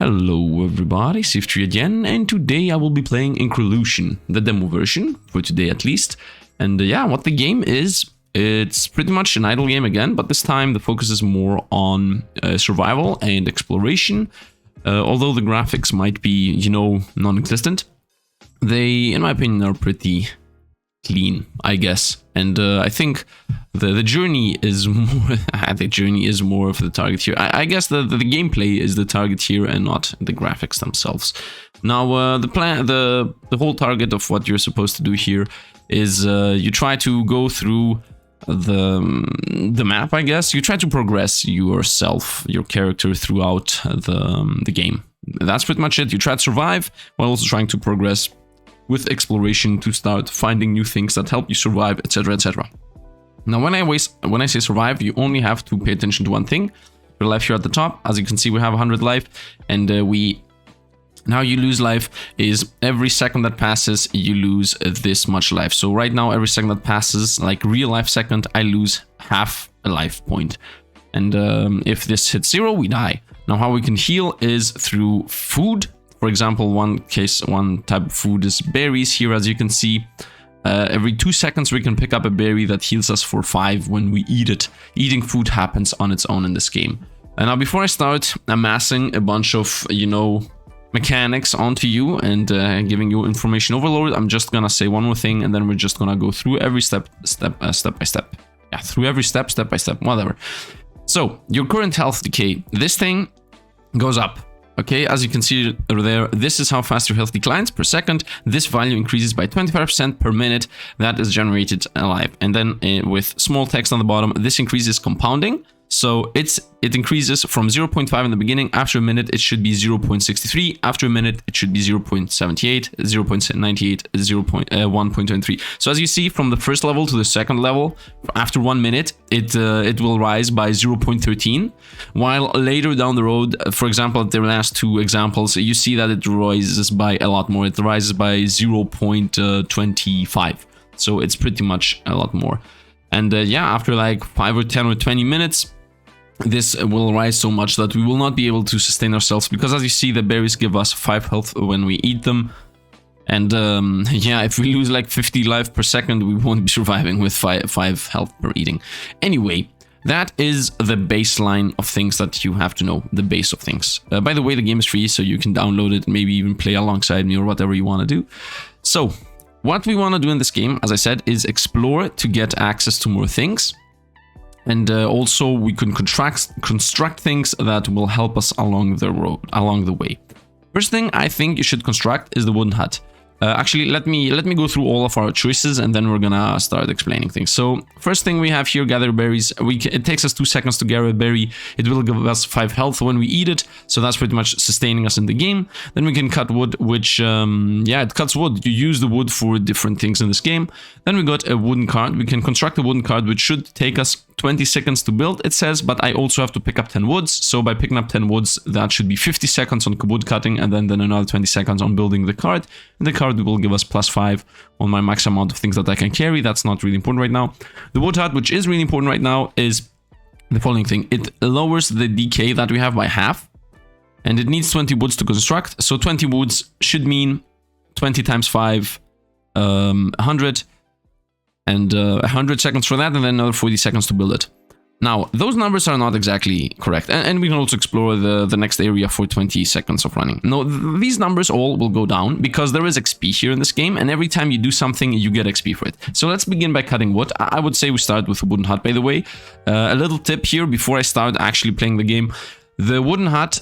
Hello everybody, Sifd again, and today I will be playing Increlution, the demo version, for today at least. And yeah, what the game is, it's pretty much an idle game again, but this time the focus is more on survival and exploration. Although the graphics might be, you know, non-existent, they, in my opinion, are pretty clean, I guess. And I think the journey is more the journey is more of the target here. I guess the gameplay is the target here and not the graphics themselves. Now the whole target of what you're supposed to do here is you try to go through the map, I guess. You try to progress yourself, your character, throughout the game. That's pretty much it. You try to survive while also trying to progress with exploration to start finding new things that help you survive, etc, etc. Now when I say survive, you only have to pay attention to one thing. Your life here at the top, as you can see, we have 100 life, and now you lose life is every second that passes you lose this much life. So right now every second that passes, like real life second, I lose half a life point. And if this hits 0, we die. Now how we can heal is through food. For example, one type of food is berries here, as you can see. Every 2 seconds we can pick up a berry that heals us for 5 when we eat it. Eating food happens on its own in this game. And now before I start amassing a bunch of, you know, mechanics onto you and giving you information overload, I'm just gonna say one more thing, and then we're just gonna go through every step by step. Yeah, through every step by step, whatever. So, your current health decay. This thing goes up. Okay, as you can see there, this is how fast your health declines per second. This value increases by 25% per minute that is generated alive. And then with small text on the bottom, this increases compounding. So it increases from 0.5 in the beginning. After a minute, it should be 0.63. After a minute, it should be 0.78, 0.98, 1.23. So as you see, from the first level to the second level, after 1 minute, it will rise by 0.13. While later down the road, for example, the last 2 examples, you see that it rises by a lot more. It rises by 0.25. So it's pretty much a lot more. And yeah, after like 5 or 10 or 20 minutes, this will rise so much that we will not be able to sustain ourselves, because as you see, the berries give us 5 health when we eat them. And yeah, if we lose like 50 life per second, we won't be surviving with 5 health per eating. Anyway, that is the baseline of things that you have to know, the base of things. By the way, the game is free, so you can download it, maybe even play alongside me or whatever you want to do. So what we want to do in this game, as I said, is explore to get access to more things. And also we can construct things that will help us along the road, along the way. First thing I think you should construct is the wooden hut. Actually, let me go through all of our choices, and then we're gonna start explaining things. So first thing we have here, gather berries. It takes us 2 seconds to gather a berry. It will give us 5 health when we eat it, so that's pretty much sustaining us in the game. Then we can cut wood, which yeah, it cuts wood. You use the wood for different things in this game. Then we got a wooden cart. We can construct a wooden cart, which should take us 20 seconds to build, it says, but I also have to pick up 10 woods. So by picking up 10 woods, that should be 50 seconds on wood cutting, and then another 20 seconds on building the cart. And the cart will give us +5 on my max amount of things that I can carry. That's not really important right now. The wood hut, which is really important right now, is the following thing. It lowers the decay that we have by half, and it needs 20 woods to construct. So 20 woods should mean 20 times 5, 100. And 100 seconds for that, and then another 40 seconds to build it. Now, those numbers are not exactly correct, and we can also explore the next area for 20 seconds of running. No, these numbers all will go down, because there is XP here in this game, and every time you do something, you get XP for it. So let's begin by cutting wood. I would say we start with a wooden hut, by the way. A little tip here before I start actually playing the game. The wooden hut,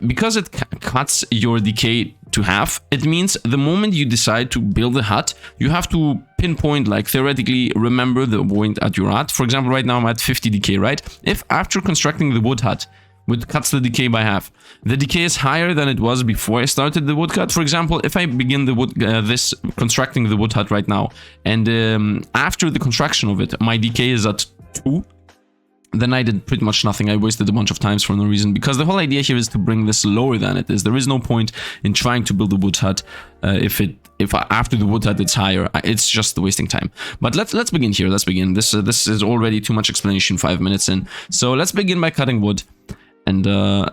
because it cuts your decay to half, it means the moment you decide to build a hut, you have to pinpoint, like theoretically remember the point at you're at. For example, right now I'm at 50 decay, right? If after constructing the wood hut, which cuts the decay by half, the decay is higher than it was before I started the woodcut. For example, if I begin the constructing the wood hut right now, and after the construction of it, my decay is at 2, then I did pretty much nothing. I wasted a bunch of times for no reason, because the whole idea here is to bring this lower than it is. There is no point in trying to build a wood hut if after the wood hut it's higher. It's just wasting time. But let's begin here. Let's begin. This is already too much explanation, 5 minutes in. So let's begin by cutting wood. And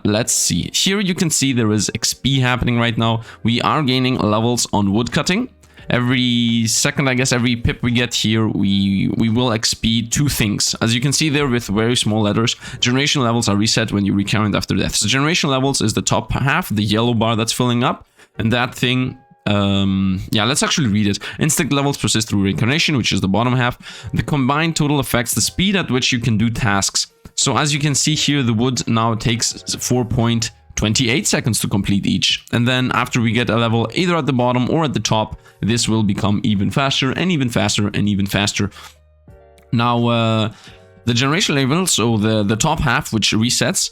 let's see. Here you can see there is XP happening right now. We are gaining levels on woodcutting. Every second, I guess, every pip we get here, we will XP 2 things. As you can see there with very small letters, generation levels are reset when you recurrent after death. So generation levels is the top half, the yellow bar that's filling up. And that thing, yeah, let's actually read it. Instinct levels persist through Reincarnation, which is the bottom half. The combined total affects the speed at which you can do tasks. So as you can see here, the wood now takes 4.28 seconds to complete each. And then after we get a level either at the bottom or at the top, this will become even faster and even faster and even faster. Now, the generation level, so the top half, which resets,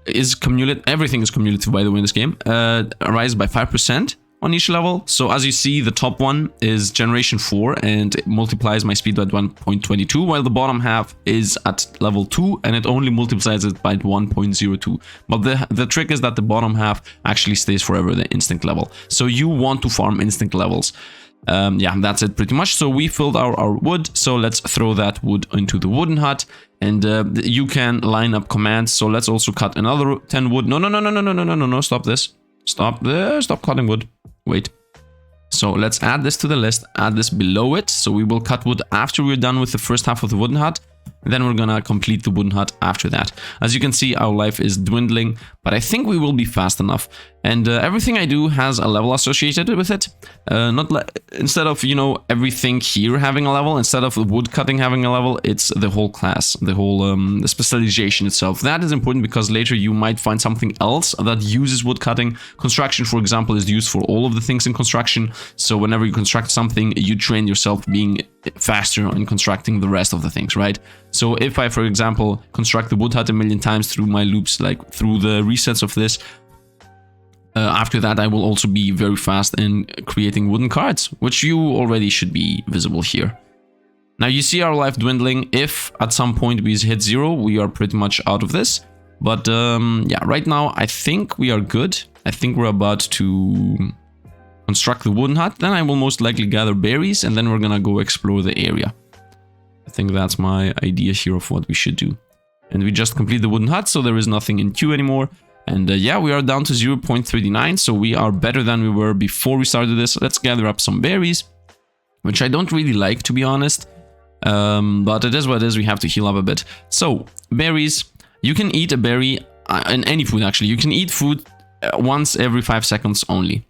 is cumulative. Everything is cumulative, by the way, in this game. Rise by 5% on each level. So as you see, the top one is generation 4 and it multiplies my speed by 1.22, while the bottom half is at level 2 and it only multiplies it by 1.02. But the trick is that the bottom half actually stays forever, the instinct level. So you want to farm instinct levels. Yeah, that's it pretty much. So we filled our wood, so let's throw that wood into the wooden hut. And you can line up commands, so let's also cut another 10 wood. No, stop this. Stop cutting wood. Wait. So let's add this to the list, add this below it. So we will cut wood after we're done with the first half of the wooden hut. Then we're gonna complete the wooden hut after that. As you can see, our life is dwindling, but I think we will be fast enough. And everything I do has a level associated with it. Instead of, you know, everything here having a level, instead of the wood cutting having a level, it's the whole class, the whole the specialization itself. That is important because later you might find something else that uses wood cutting. Construction, for example, is used for all of the things in construction. So whenever you construct something, you train yourself being faster in constructing the rest of the things, right? So if I, for example, construct the wood hut a million times through my loops, like through the resets of this, after that I will also be very fast in creating wooden carts, which you already should be visible here. Now you see our life dwindling. If at some point we hit 0, we are pretty much out of this. But yeah, right now I think we are good. I think we're about to construct the wooden hut. Then I will most likely gather berries and then we're gonna go explore the area. I think that's my idea here of what we should do. And we just complete the wooden hut, so there is nothing in queue anymore. And yeah, we are down to 0.39, so we are better than we were before we started this. Let's gather up some berries, which I don't really like, to be honest. But it is what it is, we have to heal up a bit. So, berries, you can eat a berry, in any food actually. You can eat food once every 5 seconds only.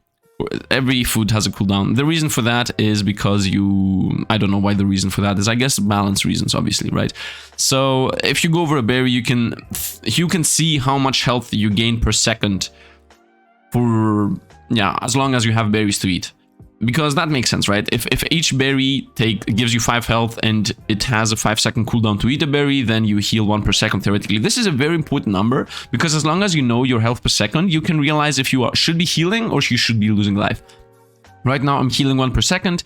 Every food has a cooldown. The reason for that is because I don't know why the reason for that is. I guess balance reasons, obviously, right? So if you go over a berry, you can see how much health you gain per second for, yeah, as long as you have berries to eat. Because that makes sense, right? If each berry gives you 5 health and it has a 5-second cooldown to eat a berry, then you heal 1 per second theoretically. This is a very important number because as long as you know your health per second, you can realize if you should be healing or you should be losing life. Right now I'm healing 1 per second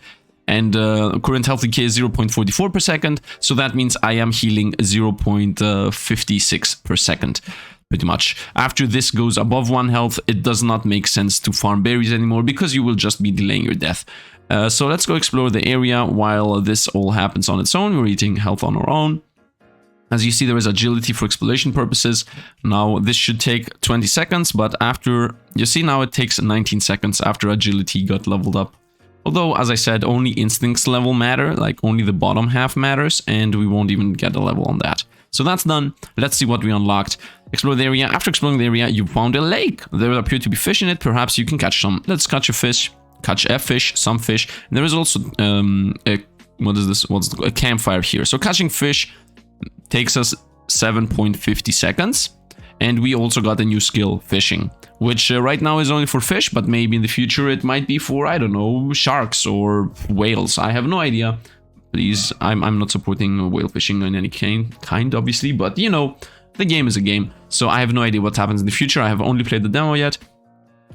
and current health decay is 0.44 per second. So that means I am healing 0.56 per second. Pretty much. After this goes above 1 health, it does not make sense to farm berries anymore because you will just be delaying your death. So let's go explore the area while this all happens on its own. We're eating health on our own. As you see, there is agility for exploration purposes. Now, this should take 20 seconds, but after, you see now it takes 19 seconds after agility got leveled up. Although, as I said, only instincts level matter, like only the bottom half matters, and we won't even get a level on that. So that's done. Let's see what we unlocked. Explore the area. After exploring the area, you found a lake. There appear to be fish in it. Perhaps you can catch some. Let's catch a fish. Catch a fish, some fish. And there is also a campfire here. So catching fish takes us 7.50 seconds. And we also got a new skill, fishing, which right now is only for fish, but maybe in the future it might be for, I don't know, sharks or whales. I have no idea. Please, I'm not supporting whale fishing in any kind, obviously, but you know, the game is a game, so I have no idea what happens in the future. I have only played the demo yet.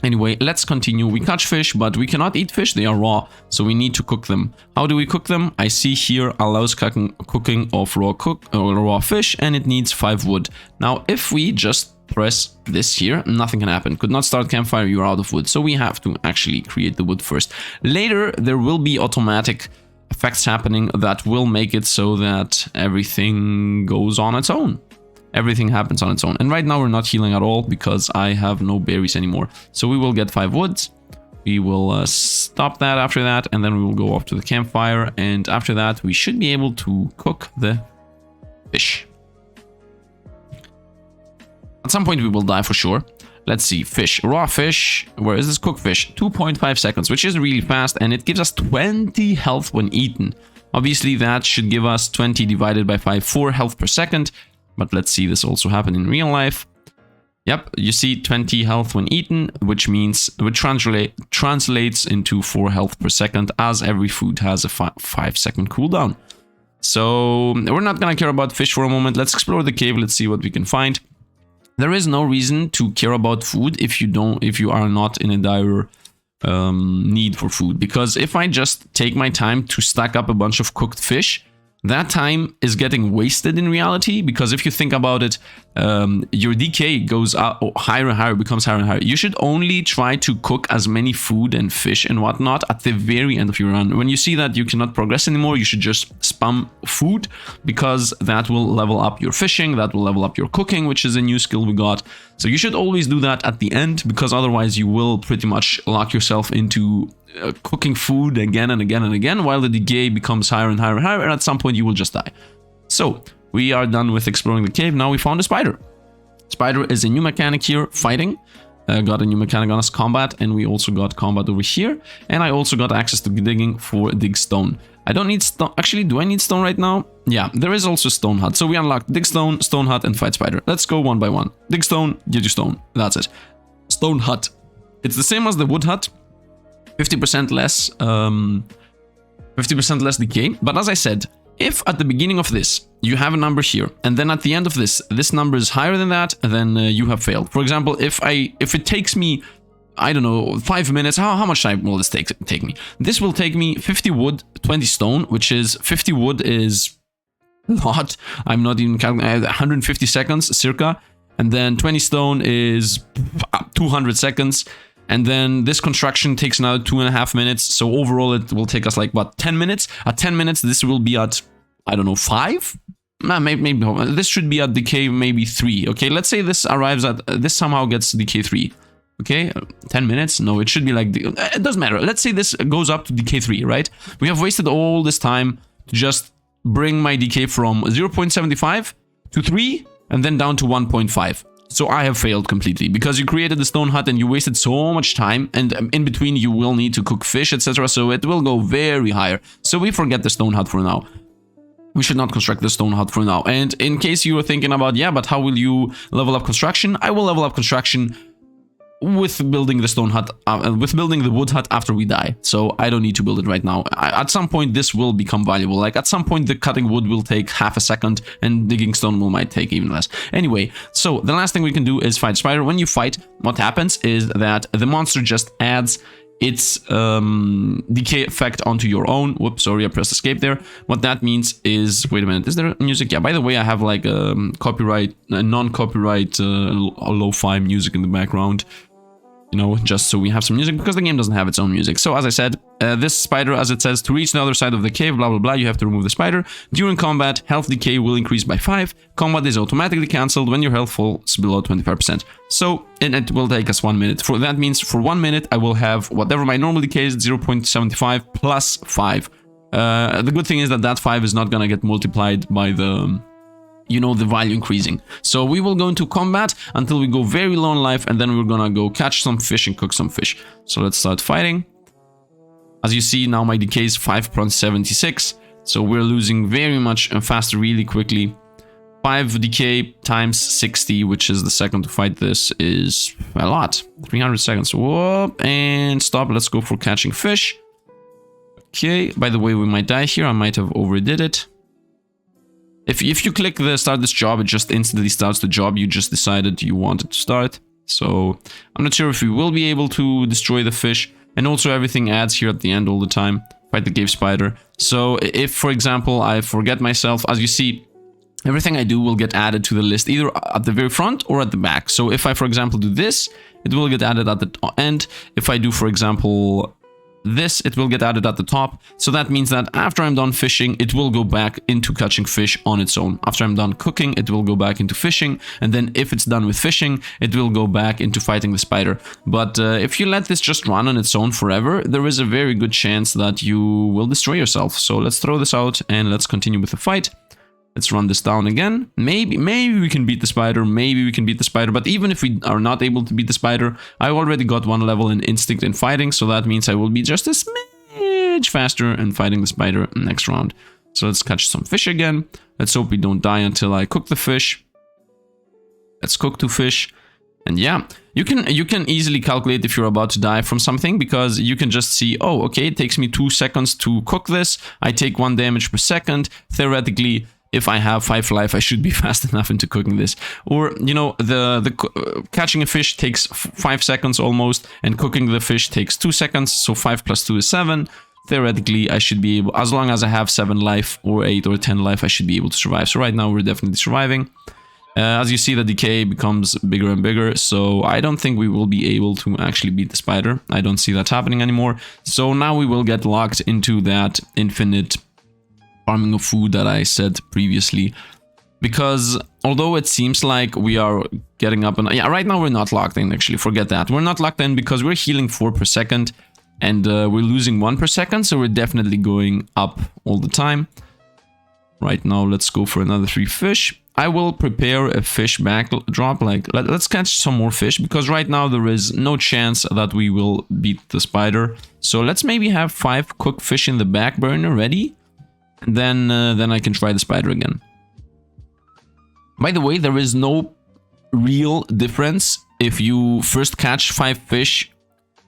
Anyway, let's continue. We catch fish, but we cannot eat fish. They are raw, so we need to cook them. How do we cook them? I see here allows cooking of raw fish, and it needs 5 wood. Now, if we just press this here, nothing can happen. Could not start campfire, you're out of wood. So we have to actually create the wood first. Later, there will be automatic effects happening that will make it so that everything goes on its own. everything happens on its own. And right now we're not healing at all because I have no berries anymore. So we will get 5 woods. We will stop that after that, and then we will go off to the campfire. And after that, we should be able to cook the fish. At some point we will die for sure. Let's see, fish, raw fish. Where is this? Cooked fish, 2.5 seconds, which is really fast, and it gives us 20 health when eaten. Obviously that should give us 20 divided by 5, 4 health per second. But let's see this also happen in real life. Yep, you see 20 health when eaten, which means which translates into 4 health per second, as every food has a 5-second cooldown. So we're not gonna care about fish for a moment. Let's explore the cave. Let's see what we can find. There is no reason to care about food if you are not in a dire need for food, because if I just take my time to stack up a bunch of cooked fish, that time is getting wasted in reality, because if you think about it, your decay goes up higher and higher, becomes higher and higher. You should only try to cook as many food and fish and whatnot at the very end of your run. When you see that you cannot progress anymore, you should just spam food, because that will level up your fishing, that will level up your cooking, which is a new skill we got. So you should always do that at the end, because otherwise you will pretty much lock yourself into cooking food again and again and again, while the decay becomes higher and higher and higher, and at some point you will just die. So we are done with exploring the cave. Now we found a spider. Spider is a new mechanic here, fighting. Got a new mechanic on us, combat, and we also got combat over here. And I also got access to digging for dig stone. I don't need stone. Actually, do I need stone right now? Yeah, there is also stone hut. So we unlocked dig stone, stone hut, and fight spider. Let's go one by one. Dig stone, get you stone. That's it. Stone hut. It's the same as the wood hut. 50% less, 50% less decay. But as I said, if at the beginning of this you have a number here, and then at the end of this number is higher than that, then you have failed. For example, if it takes me, I don't know, 5 minutes, how much time will this take me? This will take me 50 wood, 20 stone, which is 50 wood is a lot. I'm not even calculating. 150 seconds circa, and then 20 stone is 200 seconds. And then this construction takes another 2.5 minutes. So overall, it will take us like, what, 10 minutes? At 10 minutes, this will be at, I don't know, 5? Nah, maybe this should be at decay maybe 3. Okay, let's say this arrives at, this somehow gets decay 3. Okay, 10 minutes? No, it should be like, it doesn't matter. Let's say this goes up to decay 3, right? We have wasted all this time to just bring my decay from 0.75 to 3 and then down to 1.5. So I have failed completely, because you created the stone hut and you wasted so much time, and in between you will need to cook fish, etc. So it will go very higher. So we forget the stone hut for now. We should not construct the stone hut for now. And in case you were thinking about, yeah, but how will you level up construction? I will level up construction with building the stone hut, with building the wood hut after we die. So I don't need to build it right now. At some point this will become valuable. Like at some point the cutting wood will take half a second and digging stone might take even less. Anyway, so the last thing we can do is fight spider. When you fight, what happens is that the monster just adds its decay effect onto your own. Whoops, sorry, I pressed escape there. What that means is, wait a minute, is there music? Yeah, by the way, I have like a copyright, non-copyright lo-fi music in the background. You know, just so we have some music, because the game doesn't have its own music. So as I said, this spider, as it says, to reach the other side of the cave, blah, blah, blah, you have to remove the spider. During combat, health decay will increase by 5. Combat is automatically cancelled when your health falls below 25%. So, and it will take us 1 minute. That means for 1 minute, I will have whatever my normal decay is, 0.75 plus 5. The good thing is that 5 is not gonna get multiplied by the, you know, the value increasing. So we will go into combat until we go very low in life, and then we're gonna go catch some fish and cook some fish. So let's start fighting. As you see, now my decay is 5.76, so we're losing very much faster, really quickly. 5 decay times 60, which is the second to fight this, is a lot. 300 seconds. Whoop, and stop. Let's go for catching fish. Okay, by the way, we might die here. I might have overdid it. If you click the start this job, it just instantly starts the job you just decided you wanted to start. So I'm not sure if we will be able to destroy the fish. And also everything adds here at the end all the time. Fight the cave spider. So if, for example, I forget myself, as you see, everything I do will get added to the list either at the very front or at the back. So if I, for example, do this, it will get added at the end. If I do, for example, this, it will get added at the top. So that means that after I'm done fishing, it will go back into catching fish on its own. After I'm done cooking, it will go back into fishing. And then if it's done with fishing, it will go back into fighting the spider. But if you let this just run on its own forever, there is a very good chance that you will destroy yourself. So let's throw this out and let's continue with the fight. Let's run this down again. Maybe we can beat the spider. Maybe we can beat the spider. But even if we are not able to beat the spider, I already got 1 level in instinct and fighting. So that means I will be just a smidge faster in fighting the spider next round. So let's catch some fish again. Let's hope we don't die until I cook the fish. Let's cook 2 fish. And yeah, you can easily calculate if you're about to die from something, because you can just see, oh, okay, it takes me 2 seconds to cook this. I take 1 damage per second. Theoretically, if I have 5 life, I should be fast enough into cooking this. Or, you know, catching a fish takes 5 seconds almost, and cooking the fish takes 2 seconds. So 5 plus 2 is 7. Theoretically, I should be able, as long as I have 7 life or 8 or 10 life, I should be able to survive. So right now we're definitely surviving. As you see, the decay becomes bigger and bigger, so I don't think we will be able to actually beat the spider. I don't see that happening anymore. So now we will get locked into that infinite farming of food that I said previously. Because although it seems like we are getting up, and yeah, right now we're not locked in, actually, forget that. We're not locked in because we're healing 4 per second, and we're losing 1 per second, so we're definitely going up all the time. Right now, let's go for another 3 fish. I will prepare a fish backdrop, like, let's catch some more fish, because right now there is no chance that we will beat the spider. So let's maybe have 5 cooked fish in the back burner ready, and then I can try the spider again. By the way, there is no real difference if you first catch 5 fish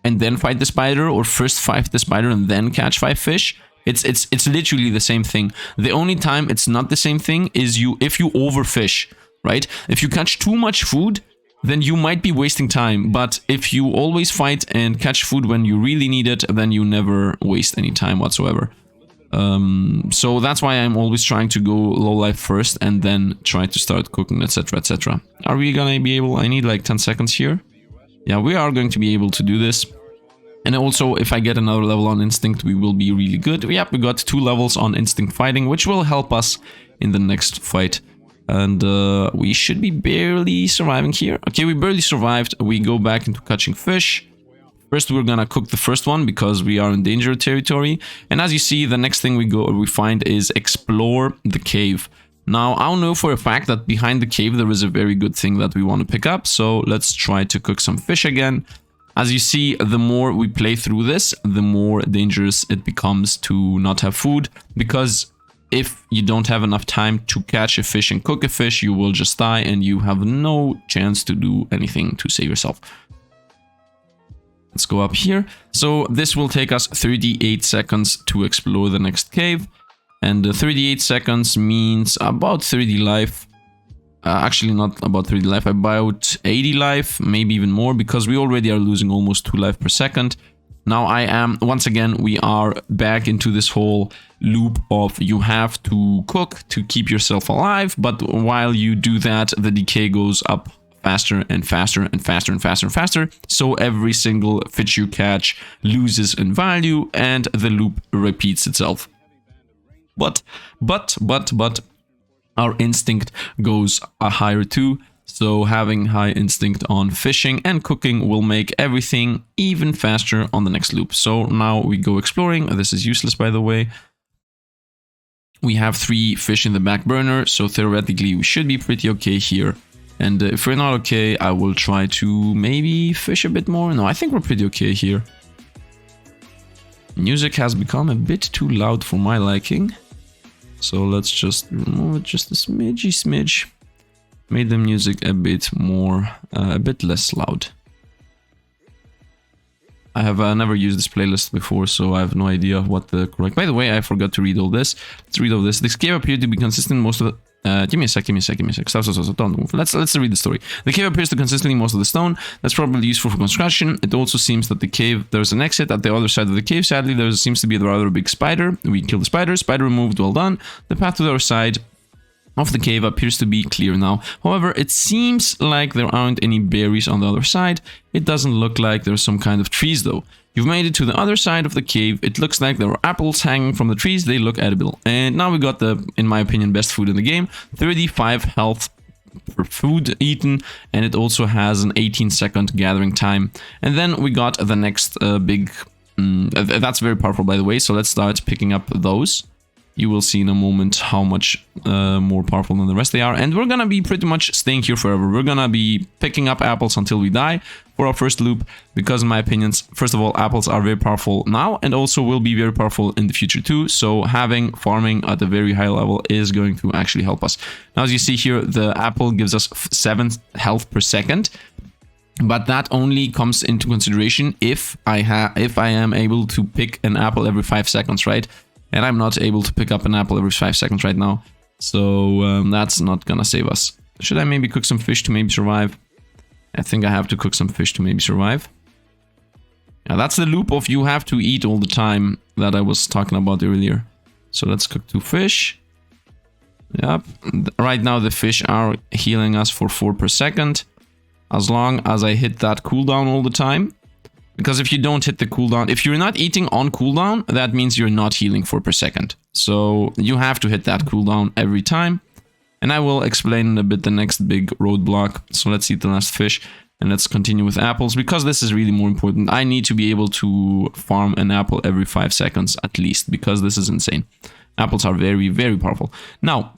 and then fight the spider, or first fight the spider and then catch 5 fish. It's literally the same thing. The only time it's not the same thing is if you overfish, right? If you catch too much food, then you might be wasting time. But if you always fight and catch food when you really need it, then you never waste any time whatsoever. So that's why I'm always trying to go low life first and then try to start cooking, etc, etc. Are we gonna be able? I need like 10 seconds here. Yeah, we are going to be able to do this. And also, if I get another level on instinct, we will be really good. Yep, we got 2 levels on instinct fighting, which will help us in the next fight. And we should be barely surviving here. Okay, we barely survived. We go back into catching fish. First, we're gonna cook the first one because we are in danger territory. And as you see, the next thing we find is explore the cave. Now, I'll know for a fact that behind the cave there is a very good thing that we want to pick up. So let's try to cook some fish again. As you see, the more we play through this, the more dangerous it becomes to not have food. Because if you don't have enough time to catch a fish and cook a fish, you will just die and you have no chance to do anything to save yourself. Let's go up here. So this will take us 38 seconds to explore the next cave. And 38 seconds means about 30 life. Actually, not about 30 life, about 80 life, maybe even more, because we already are losing almost 2 life per second. Now once again, we are back into this whole loop of you have to cook to keep yourself alive, but while you do that, the decay goes up faster and faster and faster and faster and faster. So every single fish you catch loses in value and the loop repeats itself. But our instinct goes higher too. So having high instinct on fishing and cooking will make everything even faster on the next loop. So now we go exploring. This is useless, by the way. We have 3 fish in the back burner, so theoretically we should be pretty okay here. And if we're not okay, I will try to maybe fish a bit more. No, I think we're pretty okay here. Music has become a bit too loud for my liking. So let's just remove it just a smidge. Made the music a bit more, a bit less loud. I have never used this playlist before, so I have no idea what the correct... By the way, I forgot to read all this. Let's read all this. This cave appeared to be consistent most of the... Give me a sec. Stop, don't move. Let's read the story. The cave appears to consistently most of the stone. That's probably useful for construction. It also seems that the cave... There's an exit at the other side of the cave. Sadly, there seems to be a rather big spider. We killed the spider. Spider removed. Well done. The path to the other side of the cave appears to be clear now. However, it seems like there aren't any berries on the other side. It doesn't look like there's some kind of trees though. You've made it to the other side of the cave. It looks like there are apples hanging from the trees. They look edible. And now we got the, in my opinion, best food in the game. 35 health per food eaten, and it also has an 18-second gathering time. And then we got the next big... that's very powerful, by the way, so let's start picking up those. You will see in a moment how much more powerful than the rest they are. And we're gonna be pretty much staying here forever. We're gonna be picking up apples until we die for our first loop. Because in my opinions, first of all, apples are very powerful now. And also will be very powerful in the future too. So having farming at a very high level is going to actually help us. Now as you see here, the apple gives us 7 health per second. But that only comes into consideration if I am able to pick an apple every 5 seconds, right? And I'm not able to pick up an apple every 5 seconds right now. So that's not gonna save us. Should I maybe cook some fish to maybe survive? I think I have to cook some fish to maybe survive. Yeah, that's the loop of you have to eat all the time that I was talking about earlier. So let's cook 2 fish. Yep. Right now the fish are healing us for 4 per second. As long as I hit that cooldown all the time. Because if you don't hit the cooldown, if you're not eating on cooldown, that means you're not healing 4 per second. So you have to hit that cooldown every time. And I will explain in a bit the next big roadblock. So let's eat the last fish and let's continue with apples, because this is really more important. I need to be able to farm an apple every 5 seconds at least, because this is insane. Apples are very, very powerful. Now,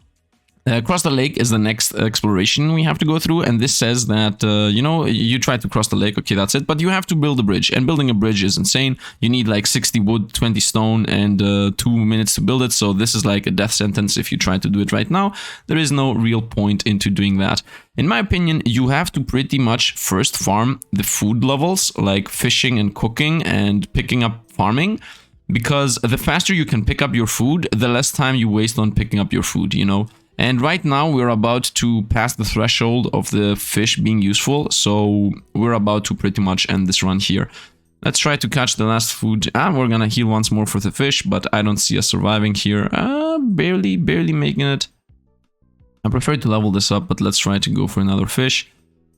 cross the lake is the next exploration we have to go through, and this says that, you know, you try to cross the lake, okay, that's it, but you have to build a bridge, and building a bridge is insane. You need like 60 wood, 20 stone, and 2 minutes to build it, so this is like a death sentence if you try to do it right now. There is no real point into doing that. In my opinion, you have to pretty much first farm the food levels, like fishing and cooking and picking up farming, because the faster you can pick up your food, the less time you waste on picking up your food, you know? And right now we're about to pass the threshold of the fish being useful, so we're about to pretty much end this run here. Let's try to catch the last food. We're gonna heal once more for the fish, but I don't see us surviving here. Barely making it. I prefer to level this up, but let's try to go for another fish.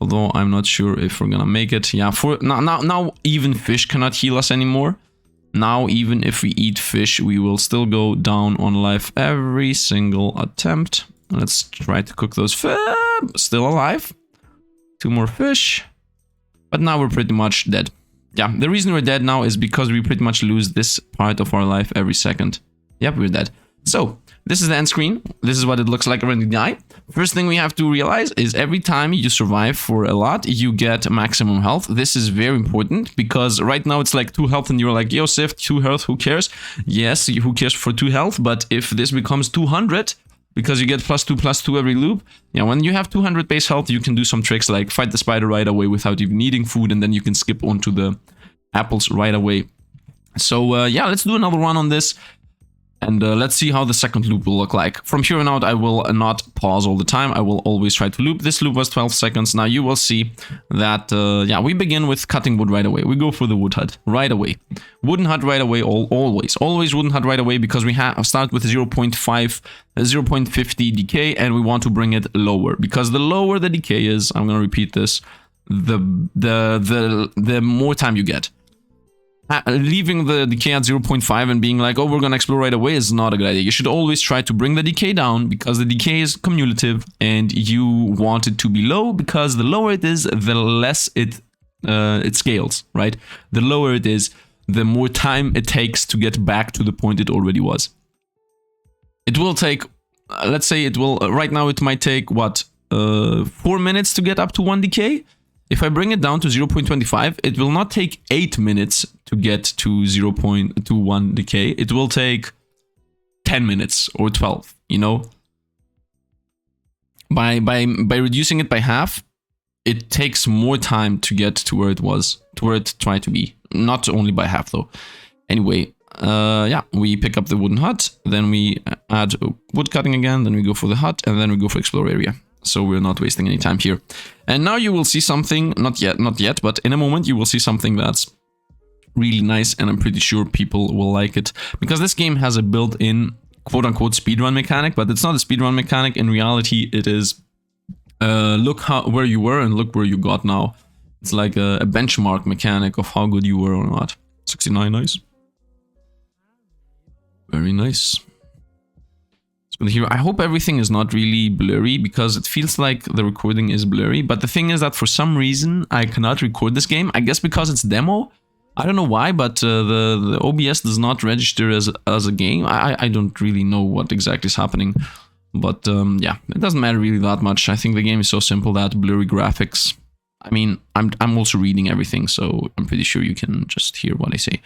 Although I'm not sure if we're gonna make it. Yeah, for now even fish cannot heal us anymore. Now, even if we eat fish, we will still go down on life every single attempt. Let's try to cook those fish. Still alive. 2 more fish. But now we're pretty much dead. Yeah, the reason we're dead now is because we pretty much lose this part of our life every second. Yep, we're dead. So, this is the end screen. This is what it looks like when you die. First thing we have to realize is every time you survive for a lot, you get maximum health. This is very important because right now it's like 2 health and you're like, yo, Sifd, 2 health, who cares? Yes, who cares for 2 health? But if this becomes 200, because you get +2/+2 every loop, yeah, when you have 200 base health, you can do some tricks like fight the spider right away without even needing food, and then you can skip onto the apples right away. So yeah, let's do another one on this. And let's see how the second loop will look like. From here on out, I will not pause all the time. I will always try to loop. This loop was 12 seconds. Now you will see that, yeah, we begin with cutting wood right away. We go for the wood hut right away. Wooden hut right away, always wooden hut right away, because we start with 0.50 decay, and we want to bring it lower. Because the lower the decay is, I'm going to repeat this, the more time you get. Leaving the decay at 0.5 and being like, oh, we're gonna explore right away is not a good idea. You should always try to bring the decay down, because the decay is cumulative and you want it to be low, because the lower it is, the less it scales, right? The lower it is, the more time it takes to get back to the point it already was. It will take, let's say it will, right now it might take, what, 4 minutes to get up to 1 decay? If I bring it down to 0.25, it will not take 8 minutes to get to 0.21 decay. It will take 10 minutes or 12, you know? By reducing it by half, it takes more time to get to where it was, to where it tried to be. Not only by half, though. Anyway, yeah, we pick up the wooden hut, then we add wood cutting again, then we go for the hut, and then we go for explore area. So we're not wasting any time here. And now you will see something, not yet, but in a moment you will see something that's really nice, and I'm pretty sure people will like it. Because this game has a built-in quote-unquote speedrun mechanic, but it's not a speedrun mechanic. In reality, it is look where you were and look where you got now. It's like a benchmark mechanic of how good you were or not. 69, nice. Very nice. So here, I hope everything is not really blurry, because it feels like the recording is blurry. But the thing is that for some reason, I cannot record this game. I guess because it's demo. I don't know why, but the OBS does not register as a game. I don't really know what exactly is happening. But yeah, it doesn't matter really that much. I think the game is so simple that blurry graphics... I mean, I'm also reading everything, so I'm pretty sure you can just hear what I say.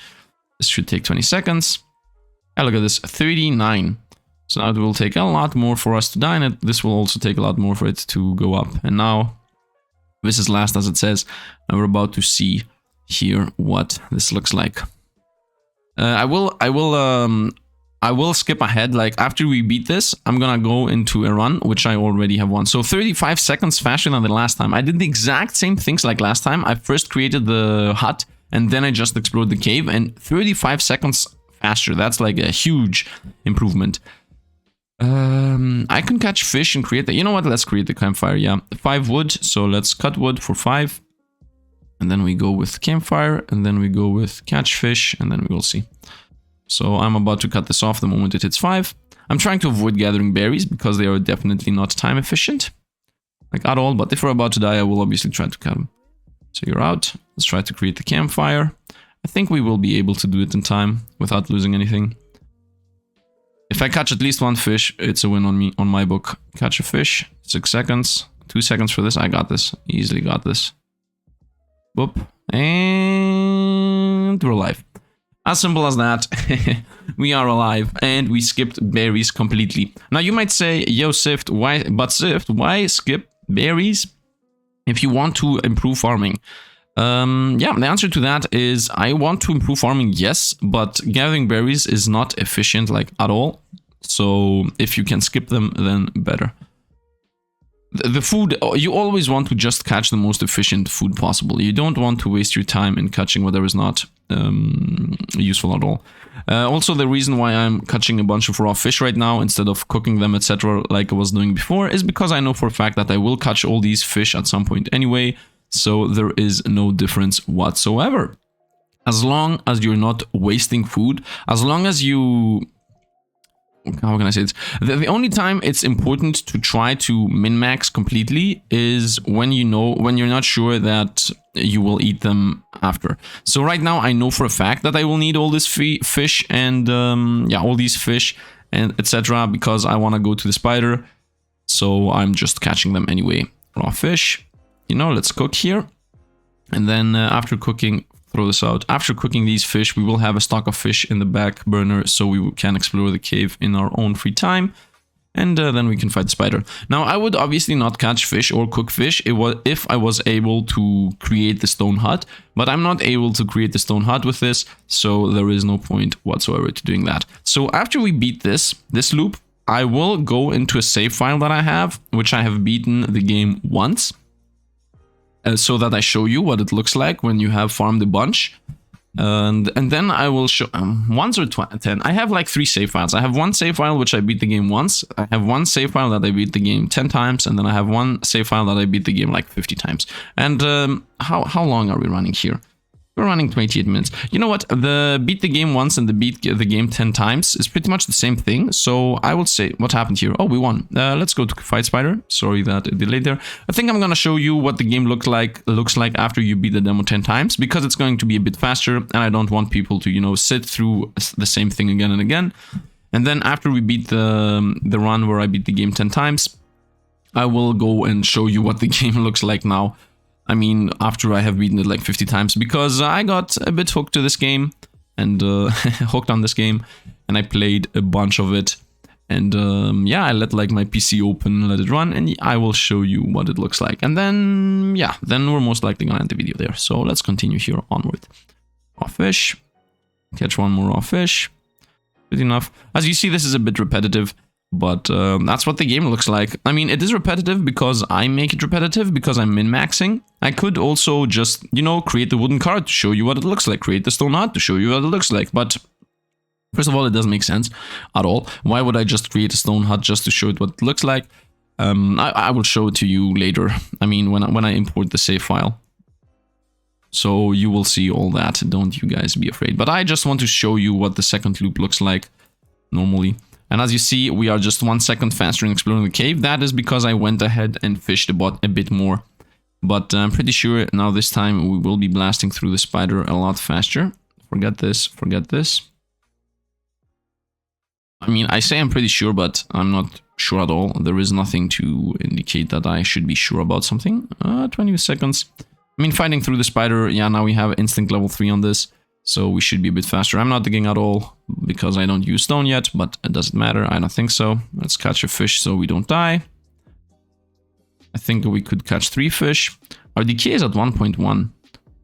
This should take 20 seconds. Yeah, look at this, 39. So now it will take a lot more for us to die, and this will also take a lot more for it to go up. And now, this is last as it says, and we're about to see here what this looks like. I will skip ahead. Like after we beat this, I'm gonna go into a run, which I already have won. So 35 seconds faster than the last time. I did the exact same things like last time. I first created the hut, and then I just explored the cave, and 35 seconds faster. That's like a huge improvement. I can catch fish and create that. You know what? Let's create the campfire. Yeah, 5 wood. So let's cut wood for 5. And then we go with campfire, and then we go with catch fish, and then we will see. So I'm about to cut this off the moment it hits 5. I'm trying to avoid gathering berries because they are definitely not time efficient. Like at all, but if we're about to die, I will obviously try to cut them. So you're out. Let's try to create the campfire. I think we will be able to do it in time without losing anything. If I catch at least 1 fish, it's a win on me, on my book. Catch a fish, 6 seconds, 2 seconds for this. I got this, easily got this. Boop, and we're alive. As simple as that. We are alive, and we skipped berries completely. Now you might say, yo Sifd, why skip berries if you want to improve farming? Yeah, the answer to that is I want to improve farming, yes, but gathering berries is not efficient like at all. So if you can skip them, then better. The food, you always want to just catch the most efficient food possible. You don't want to waste your time in catching whatever is not useful at all. Also, the reason why I'm catching a bunch of raw fish right now instead of cooking them, etc., like I was doing before, is because I know for a fact that I will catch all these fish at some point anyway. So there is no difference whatsoever. As long as you're not wasting food, as long as you... How can I say this? The only time it's important to try to min-max completely is when you're not sure that you will eat them after. So right now I know for a fact that I will need all this fish and yeah, all these fish and etc. because I want to go to the spider. So I'm just catching them anyway. Raw fish. You know, let's cook here. And then after cooking, throw this out. After cooking these fish, we will have a stock of fish in the back burner so we can explore the cave in our own free time. And then we can fight the spider. Now, I would obviously not catch fish or cook fish if I was able to create the stone hut. But I'm not able to create the stone hut with this, so there is no point whatsoever to doing that. So after we beat this loop, I will go into a save file that I have, which I have beaten the game once. So that I show you what it looks like when you have farmed a bunch. And then I will show... once or 10. I have like 3 save files. I have one save file which I beat the game once. I have one save file that I beat the game 10 times. And then I have one save file that I beat the game like 50 times. And how long are we running here? We're running 28 minutes. You know what? The beat the game once and the beat the game 10 times is pretty much the same thing. So I will say, what happened here? Oh, we won. Let's go to fight spider. Sorry that it delayed there. I think I'm gonna show you what the game looks like after you beat the demo 10 times, because it's going to be a bit faster, and I don't want people to, you know, sit through the same thing again and again. And then after we beat the run where I beat the game 10 times, I will go and show you what the game looks like now. I mean, after I have beaten it like 50 times, because I got a bit hooked to this game and hooked on this game, and I played a bunch of it. And yeah, I let like my PC open, let it run, and I will show you what it looks like. And then, yeah, then we're most likely gonna end the video there. So let's continue here onward. Raw fish. Catch one more raw fish. Good enough. As you see, this is a bit repetitive. But that's what the game looks like. I mean, it is repetitive because I make it repetitive, because I'm min-maxing. I could also just, you know, create the wooden cart to show you what it looks like. Create the stone hut to show you what it looks like. But First of all, it doesn't make sense at all. Why would I just create a stone hut just to show it what it looks like? I will show it to you later. I mean, when I import the save file. So you will see all that. Don't you guys be afraid. But I just want to show you what the second loop looks like normally. And as you see, we are just 1 second faster in exploring the cave. That is because I went ahead and fished a bit more. But I'm pretty sure now this time we will be blasting through the spider a lot faster. Forget this, forget this. I mean, I say I'm pretty sure, but I'm not sure at all. There is nothing to indicate that I should be sure about something. 20 seconds. I mean, fighting through the spider, yeah, now we have instinct level 3 on this. So we should be a bit faster. I'm not digging at all because I don't use stone yet, but it doesn't matter. I don't think so. Let's catch a fish so we don't die. I think we could catch 3 fish. Our decay is at 1.1,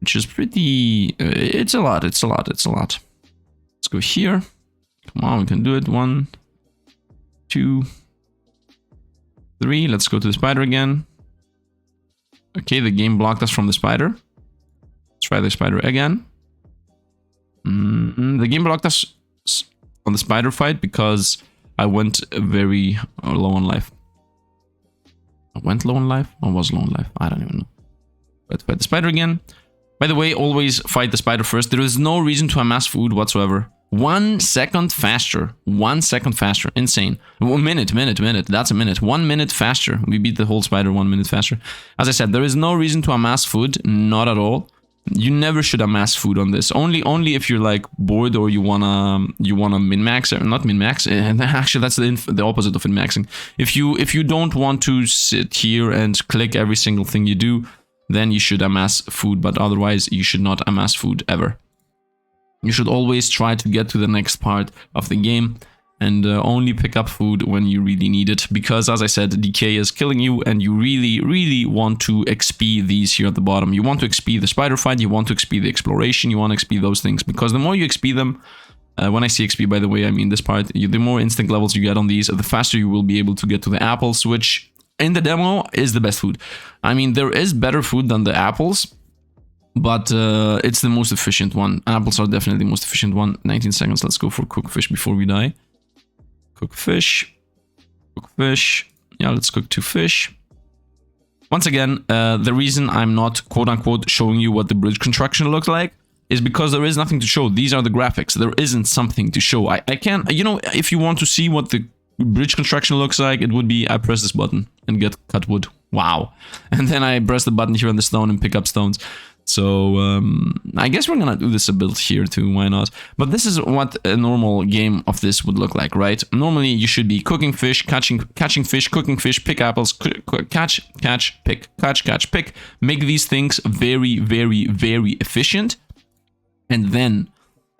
which is pretty... it's a lot, it's a lot, it's a lot. Let's go here. Come on, we can do it. 1, 2, 3. Let's go to the spider again. Okay, the game blocked us from the spider. Let's try the spider again. The game blocked us on the spider fight because I went very low on life. I went low on life? Or was low on life? I don't even know. Let's fight the spider again. By the way, always fight the spider first. There is no reason to amass food whatsoever. 1 second faster. 1 second faster. Insane. 1 minute. That's a minute. 1 minute faster. We beat the whole spider 1 minute faster. As I said, there is no reason to amass food. Not at all. You never should amass food on this. Only if you're like bored or you wanna min-max or not min-max. Actually, that's the opposite of min-maxing. If you don't want to sit here and click every single thing you do, then you should amass food. But otherwise, you should not amass food ever. You should always try to get to the next part of the game and only pick up food when you really need it. Because as I said, decay is killing you and you really want to XP these here at the bottom. You want to XP the spider fight, you want to XP the exploration, you want to XP those things. Because the more you XP them, when I say XP by the way, I mean this part, the more instinct levels you get on these, the faster you will be able to get to the apples, which in the demo is the best food. I mean, there is better food than the apples, but it's the most efficient one. Apples are definitely the most efficient one. 19 seconds, let's go for cook fish before we die. Cook fish. Cook fish. Yeah, let's cook 2 fish. Once again, the reason I'm not quote-unquote showing you what the bridge construction looks like is because there is nothing to show. These are the graphics. There isn't something to show. I can't... You know, if you want to see what the bridge construction looks like, it would be I press this button and get cut wood. Wow. And then I press the button here on the stone and pick up stones. So, I guess we're gonna do this a build here too, why not? But this is what a normal game of this would look like, right? Normally, you should be cooking fish, catching fish, cooking fish, pick apples, catch, pick, catch, pick. Make these things very efficient. And then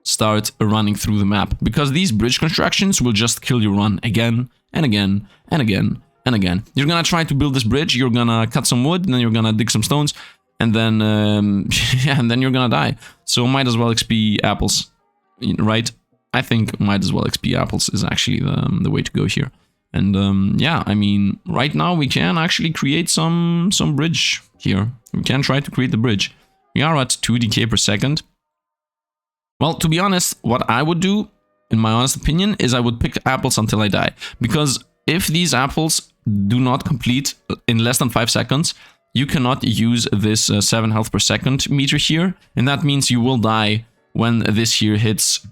start running through the map. Because these bridge constructions will just kill your run again, and again, and again, and again. You're gonna try to build this bridge, you're gonna cut some wood, and then you're gonna dig some stones. And then, yeah, and then you're gonna die. So might as well XP apples, right? I think might as well XP apples is actually the way to go here. And yeah, I mean, right now we can actually create some bridge here. We can try to create the bridge. We are at 2 decay per second. Well, to be honest, what I would do, in my honest opinion, is I would pick apples until I die. Because if these apples do not complete in less than 5 seconds, you cannot use this 7 health per second meter here, and that means you will die when this here hits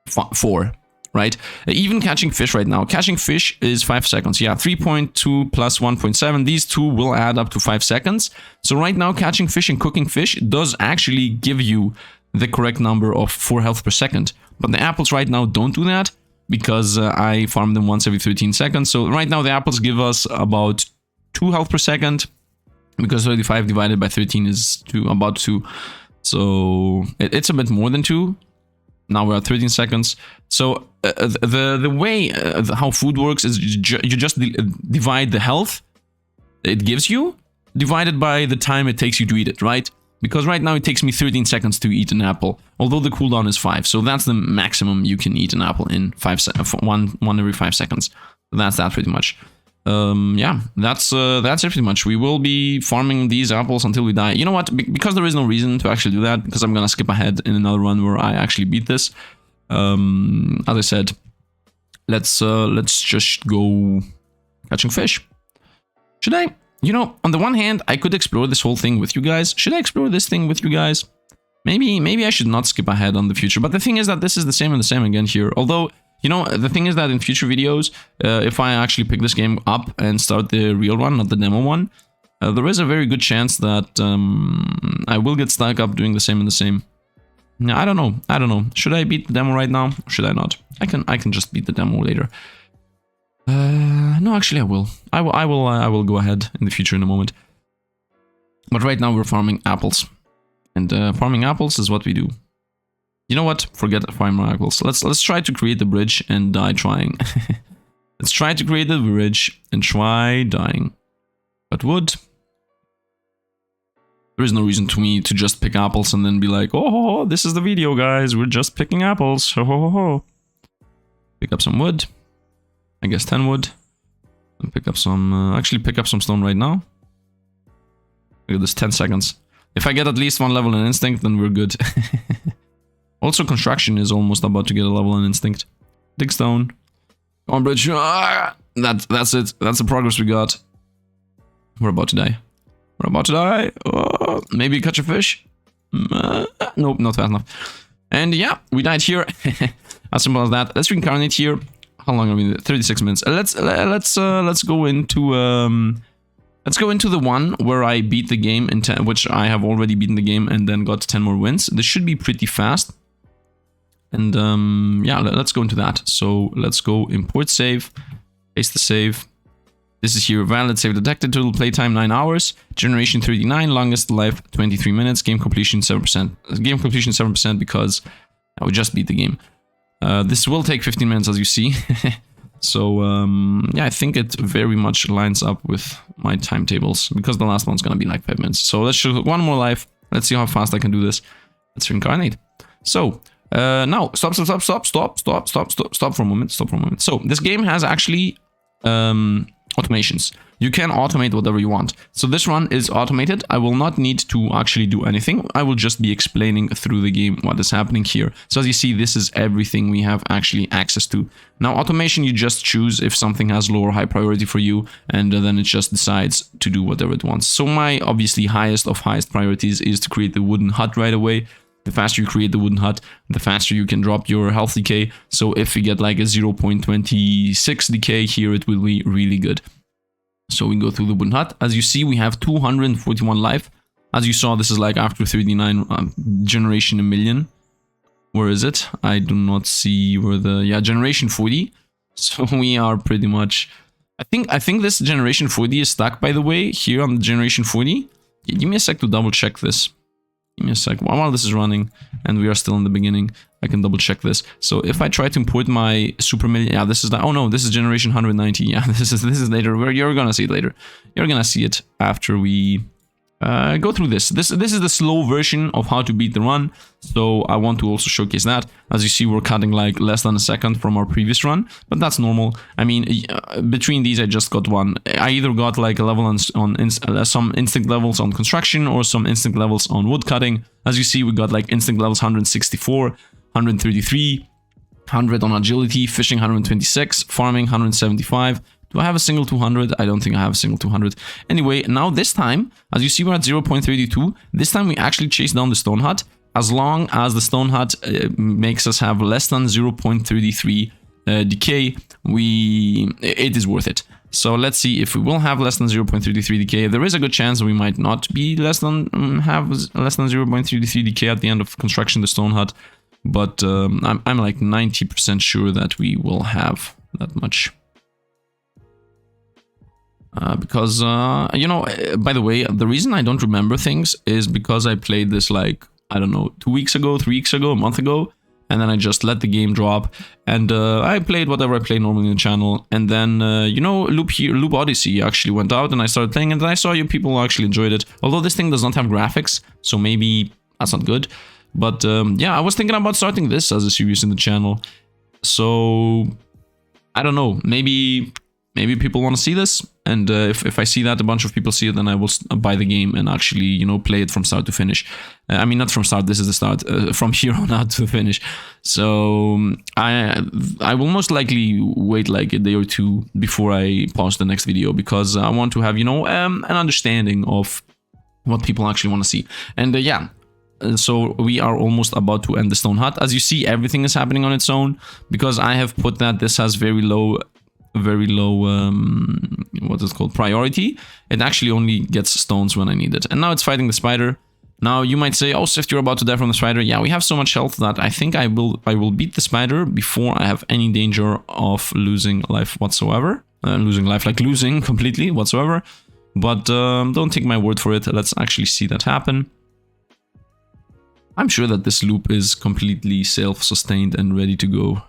4, right? Even catching fish right now, catching fish is 5 seconds. Yeah, 3.2 plus 1.7, these two will add up to 5 seconds. So right now, catching fish and cooking fish does actually give you the correct number of 4 health per second. But the apples right now don't do that, because I farm them once every 13 seconds. So right now, the apples give us about 2 health per second, because 35 divided by 13 is about 2. So it's a bit more than 2. Now we're at 13 seconds. So the way how food works is you just divide the health it gives you divided by the time it takes you to eat it, right? Because right now it takes me 13 seconds to eat an apple, although the cooldown is 5. So that's the maximum you can eat an apple in one every 5 seconds. That's that pretty much. Yeah, that's it pretty much. We will be farming these apples until we die. You know what? Because there is no reason to actually do that, because I'm gonna skip ahead in another run where I actually beat this. As I said, let's just go catching fish. Should I? You know, on the one hand, I could explore this whole thing with you guys. Should I explore this thing with you guys? Maybe I should not skip ahead on the future. But the thing is that this is the same and the same again here. Although, you know, the thing is that in future videos, if I actually pick this game up and start the real one, not the demo one, there is a very good chance that I will get stuck up doing the same and the same. Now, I don't know. Should I beat the demo right now? Or should I not? I can just beat the demo later. No, actually I will. I will go ahead in the future in a moment. But right now we're farming apples. And farming apples is what we do. You know what? Forget farming apples. Let's try to create the bridge and die trying. Let's try to create the bridge and try dying. But wood. There is no reason to me to just pick apples and then be like, oh, this is the video, guys. We're just picking apples. Ho, ho, ho. Pick up some wood. I guess 10 wood. And pick up some... actually, pick up some stone right now. Look at this, 10 seconds. If I get at least one level in instinct, then we're good. Also, construction is almost about to get a level in instinct. Dig stone. Come on, bridge. Ah! That's it. That's the progress we got. We're about to die. We're about to die. Oh, maybe catch a fish. Nope, not fast enough. And yeah, we died here. As simple as that. Let's reincarnate here. How long are we? 36 minutes. Let's go into let's go into the one where I beat the game in 10, which I have already beaten the game and then got 10 more wins. This should be pretty fast. And yeah, let's go into that. So let's go import save, paste the save. This is here, valid save detected, total playtime 9 hours, generation 39, longest life 23 minutes, game completion 7%. Game completion 7% because I would just beat the game. This will take 15 minutes as you see. So yeah, I think it very much lines up with my timetables because the last one's gonna be like 5 minutes. So let's show one more life. Let's see how fast I can do this. Let's reincarnate. So now stop for a moment. So this game has actually automations. You can automate whatever you want. So this run is automated. I will not need to actually do anything. I will just be explaining through the game what is happening here. So as you see, this is everything we have actually access to. Now automation, you just choose if something has low or high priority for you, and then it just decides to do whatever it wants. So my obviously highest of highest priorities is to create the wooden hut right away. The faster you create the wooden hut, the faster you can drop your health decay. So if we get like a 0.26 decay here, it will be really good. So we go through the wooden hut. As you see, we have 241 life. As you saw, this is like after 39 generation a million. Where is it? I do not see where the... yeah, generation 40. So we are pretty much... I think this generation 40 is stuck, by the way, here on the generation 40. Give me a sec to double check this. Give me a sec. While this is running and we are still in the beginning, I can double check this. So if I try to import my super million, yeah, this is the, oh no, this is generation 190. Yeah, this is later. You're gonna see it later. You're gonna see it after we go through this. This is the slow version of how to beat the run. So I want to also showcase that. As you see, we're cutting like less than a second from our previous run, but that's normal. I mean, between these, I just got one. I either got like a level on some instinct levels on construction or some instinct levels on wood cutting. As you see, we got like instinct levels 164, 133, 100 on agility, fishing 126, farming 175. Do I have a single 200? I don't think I have a single 200. Anyway, now this time, as you see, we're at 0.32. This time we actually chase down the stone hut. As long as the stone hut makes us have less than 0.33 decay, it is worth it. So let's see if we will have less than 0.33 decay. There is a good chance we might not be have less than 0.33 decay at the end of construction the stone hut. But I'm like 90% sure that we will have that much. Because, you know, by the way, the reason I don't remember things is because I played this like, I don't know, 2 weeks ago, 3 weeks ago, a month ago, and then I just let the game drop, and I played whatever I play normally on the channel, and then, you know, Loop Odyssey actually went out, and I started playing it, and I saw you people actually enjoyed it, although this thing does not have graphics, so maybe that's not good, but yeah, I was thinking about starting this as a series in the channel, so, I don't know, maybe maybe people want to see this, and if I see that a bunch of people see it, then I will buy the game and actually, you know, play it from start to finish. I mean, not from start, this is the start, from here on out to the finish. So I will most likely wait like a day or two before I pause the next video, because I want to have, you know, an understanding of what people actually want to see. And yeah, so we are almost about to end the stone hut. As you see, everything is happening on its own, because I have put that this has very low what is it called, priority. It actually only gets stones when I need it. And now it's fighting the spider. Now you might say, oh Sifd, you're about to die from the spider. Yeah, we have so much health that I think I will beat the spider before I have any danger of losing life whatsoever. Losing life, like losing completely whatsoever. But don't take my word for it. Let's actually see that happen. I'm sure that this loop is completely self-sustained and ready to go.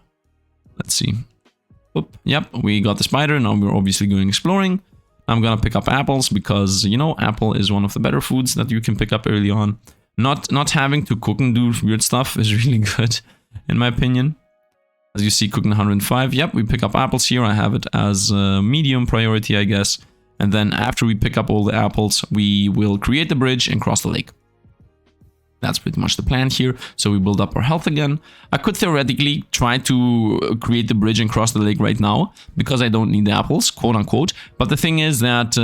Let's see. Oop, yep, we got the spider. Now we're obviously going exploring. I'm gonna pick up apples because, you know, apple is one of the better foods that you can pick up early on. Not having to cook and do weird stuff is really good, in my opinion. As you see, cooking 105. Yep, we pick up apples here. I have it as medium priority, I guess. And then after we pick up all the apples, we will create the bridge and cross the lake. That's pretty much the plan here. So we build up our health again. I could theoretically try to create the bridge and cross the lake right now, because I don't need the apples, quote unquote. But the thing is that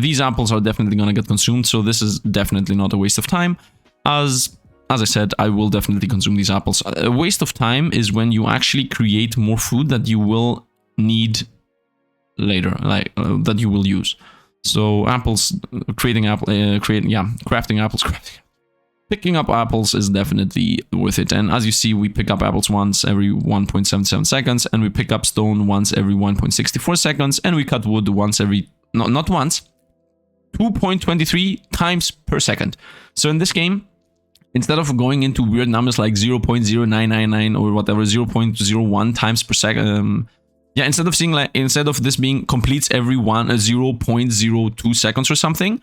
these apples are definitely going to get consumed. So this is definitely not a waste of time. As I said, I will definitely consume these apples. A waste of time is when you actually create more food that you will need later, like that you will use. So apples, crafting apples, picking up apples is definitely worth it. And as you see, we pick up apples once every 1.77 seconds, and we pick up stone once every 1.64 seconds, and we cut wood once every, not once, 2.23 times per second. So in this game, instead of going into weird numbers like 0.0999 or whatever, 0.01 times per second, yeah, instead of this being completes every 0.02 seconds or something,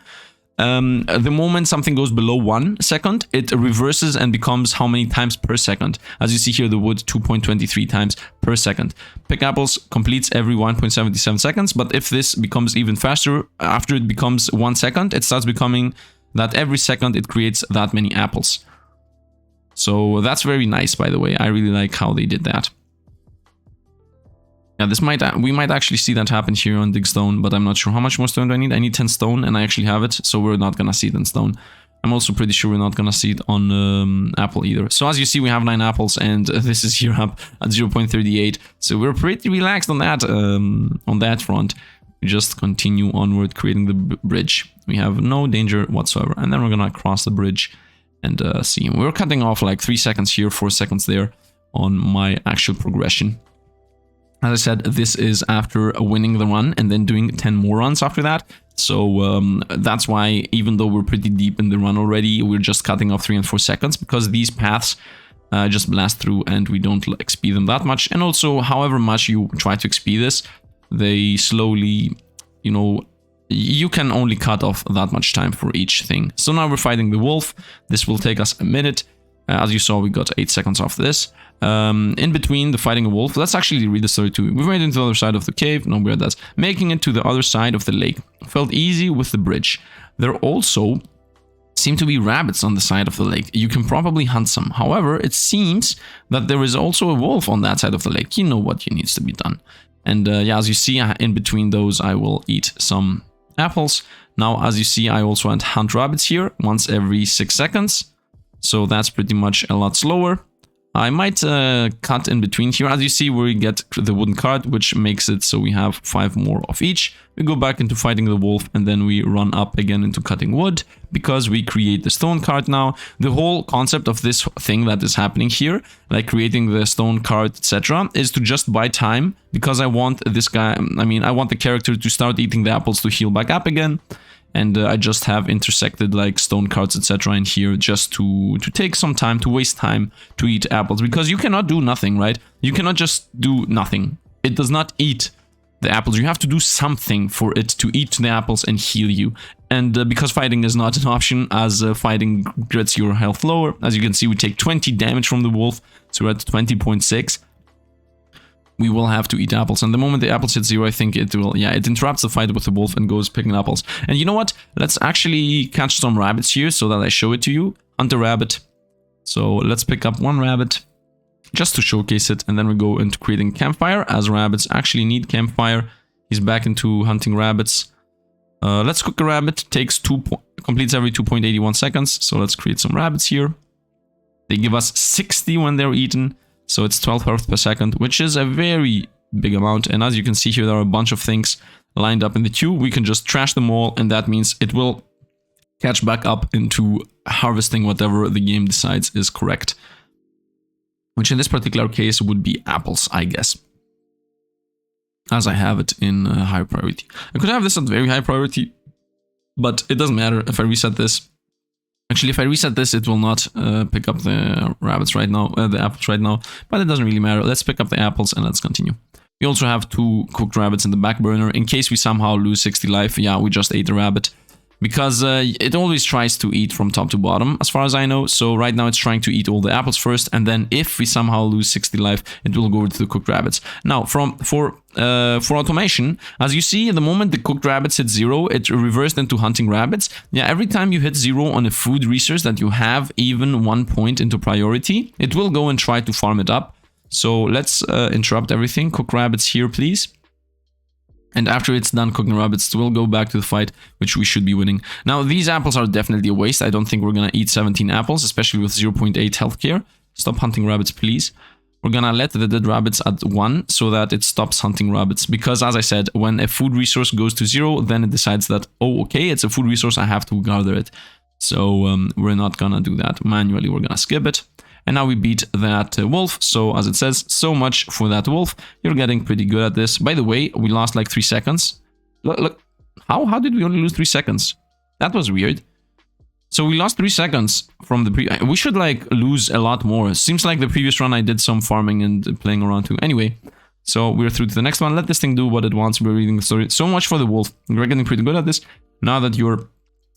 the moment something goes below 1 second, it reverses and becomes how many times per second. As you see here, the wood 2.23 times per second. Pick apples completes every 1.77 seconds, but if this becomes even faster, after it becomes 1 second, it starts becoming that every second it creates that many apples. So that's very nice, by the way. I really like how they did that. Yeah, we might actually see that happen here on Dig Stone, but I'm not sure how much more stone do I need. I need 10 stone, and I actually have it, so we're not gonna see it in stone. I'm also pretty sure we're not gonna see it on apple either. So as you see, we have 9 apples, and this is here up at 0.38. So we're pretty relaxed on that front. We just continue onward, creating the bridge. We have no danger whatsoever, and then we're gonna cross the bridge and see. We're cutting off like 3 seconds here, 4 seconds there on my actual progression. As I said, this is after winning the run and then doing 10 more runs after that. So that's why, even though we're pretty deep in the run already, we're just cutting off 3 and 4 seconds, because these paths just blast through and we don't XP them that much. And also, however much you try to XP this, they slowly, you know, you can only cut off that much time for each thing. So now we're fighting the wolf. This will take us a minute. As you saw, we got 8 seconds off this. In between the fighting a wolf, let's actually read the story too. We've made it to the other side of the cave. No, weird, that's making it to the other side of the lake. Felt easy with the bridge. There also seem to be rabbits on the side of the lake. You can probably hunt some. However, it seems that there is also a wolf on that side of the lake. You know what needs to be done. And yeah, as you see, in between those, I will eat some apples. Now, as you see, I also hunt rabbits here once every 6 seconds. So that's pretty much a lot slower. I might cut in between here. As you see, we get the wooden cart, which makes it so we have 5 more of each. We go back into fighting the wolf, and then we run up again into cutting wood, because we create the stone cart now. The whole concept of this thing that is happening here, like creating the stone cart, etc., is to just buy time, because I want this guy, I want the character to start eating the apples to heal back up again. And I just have intersected like stone carts, etc. in here, just to take some time, to waste time to eat apples, because you cannot do nothing, right? You cannot just do nothing. It does not eat the apples. You have to do something for it to eat the apples and heal you. And because fighting is not an option, as fighting gets your health lower. As you can see, we take 20 damage from the wolf, so we're at 20.6. we will have to eat apples. And the moment the apples hit 0, I think it will, yeah, it interrupts the fight with the wolf and goes picking apples. And you know what? Let's actually catch some rabbits here so that I show it to you. Hunt a rabbit. So let's pick up one rabbit just to showcase it. And then we go into creating campfire, as rabbits actually need campfire. He's back into hunting rabbits. Let's cook a rabbit. Completes every 2.81 seconds. So let's create some rabbits here. They give us 60 when they're eaten. So it's 12 health per second, which is a very big amount. And as you can see here, there are a bunch of things lined up in the queue. We can just trash them all, and that means it will catch back up into harvesting whatever the game decides is correct. Which in this particular case would be apples, I guess. As I have it in high priority. I could have this at very high priority, but it doesn't matter if I reset this. Actually, if I reset this, it will not pick up the rabbits right now, the apples right now, but it doesn't really matter. Let's pick up the apples and let's continue. We also have 2 cooked rabbits in the back burner in case we somehow lose 60 life. Yeah, we just ate the rabbit because it always tries to eat from top to bottom, as far as I know. So right now it's trying to eat all the apples first, and then if we somehow lose 60 life, it will go to the cooked rabbits. Now, for automation, as you see, the moment the cooked rabbits hit 0, it reversed into hunting rabbits. Yeah, every time you hit 0 on a food resource that you have even 1 point into priority, it will go and try to farm it up. So let's interrupt everything. Cook rabbits here, please. And after it's done cooking rabbits, we'll go back to the fight, which we should be winning. Now, these apples are definitely a waste. I don't think we're gonna eat 17 apples, especially with 0.8 healthcare. Stop hunting rabbits, please. We're gonna let the dead rabbits at 1 so that it stops hunting rabbits. Because as I said, when a food resource goes to 0, then it decides that, oh, okay, it's a food resource, I have to gather it. So we're not gonna do that manually, we're gonna skip it. And now we beat that wolf, so as it says, so much for that wolf. You're getting pretty good at this. By the way, we lost like 3 seconds. Look, how did we only lose 3 seconds? That was weird. So we lost 3 seconds from the we should like lose a lot more. Seems like the previous run I did some farming and playing around too. Anyway, so we're through to the next one. Let this thing do what it wants. We're reading the story. So much for the wolf. We're getting pretty good at this. Now that you're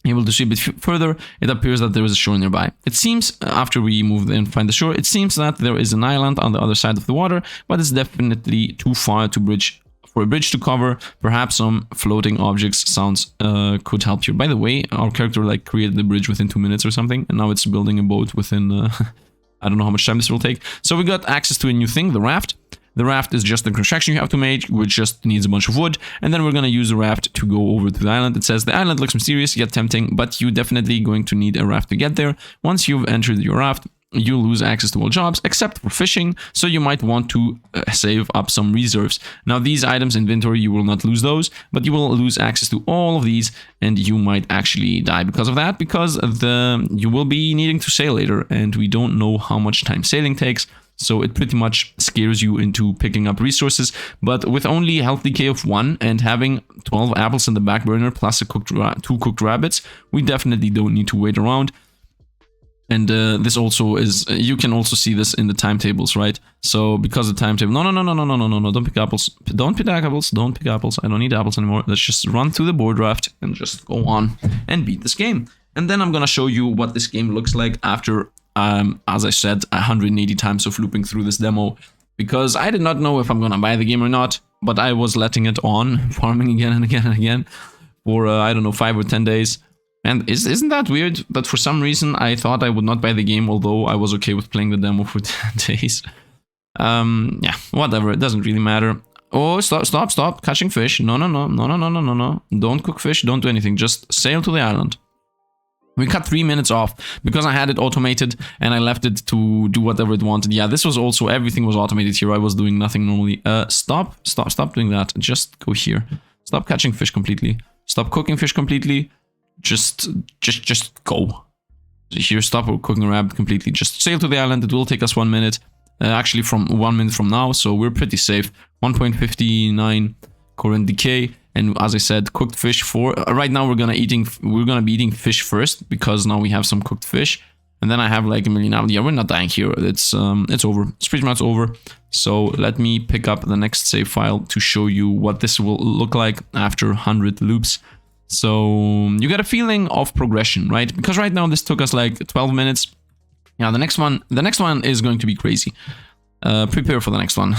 able to see a bit further, it appears that there is a shore nearby. It seems, after we move and find the shore, it seems that there is an island on the other side of the water, but it's definitely too far for a bridge to cover. Perhaps some floating objects sounds could help you. By the way, our character like created the bridge within 2 minutes or something, and now it's building a boat within I don't know how much time this will take. So we got access to a new thing, the raft. The raft is just the construction you have to make, which just needs a bunch of wood. And then we're going to use the raft to go over to the island. It says the island looks mysterious yet tempting, but you're definitely going to need a raft to get there. Once you've entered your raft, you lose access to all jobs except for fishing, so you might want to save up some reserves. Now these items inventory, you will not lose those, but you will lose access to all of these, and you might actually die because of that, because you will be needing to sail later, and we don't know how much time sailing takes. So it pretty much scares you into picking up resources. But with only health decay of 1 and having 12 apples in the back burner plus 2 cooked rabbits, we definitely don't need to wait around. And this also is, you can also see this in the timetables, right? So because the timetable, no, don't pick apples. Don't pick apples, don't pick apples. I don't need apples anymore. Let's just run through the board draft and just go on and beat this game. And then I'm gonna show you what this game looks like after, as I said, 180 times of looping through this demo, because I did not know if I'm gonna buy the game or not, but I was letting it on, farming again and again and again for, I don't know, 5 or 10 days. And isn't that weird that for some reason I thought I would not buy the game, although I was okay with playing the demo for 10 days. Yeah, whatever, it doesn't really matter. Oh, stop, catching fish. No. Don't cook fish, don't do anything, just sail to the island. We cut 3 minutes off because I had it automated and I left it to do whatever it wanted. Yeah, this was also, everything was automated here. I was doing nothing normally. Stop doing that. Just go here. Stop catching fish completely. Stop cooking fish completely. Just go. Here, stop cooking a rabbit completely. Just sail to the island. It will take us 1 minute. Actually, from 1 minute from now, so we're pretty safe. 1.59 current decay. And as I said, cooked fish for right now. We're gonna be eating fish first because now we have some cooked fish, and then I have like a million apples. Yeah, we're not dying here. It's over. It's pretty much over. So let me pick up the next save file to show you what this will look like after 100 loops. So you get a feeling of progression, right? Because right now this took us like 12 minutes. Yeah, the next one is going to be crazy. Prepare for the next one.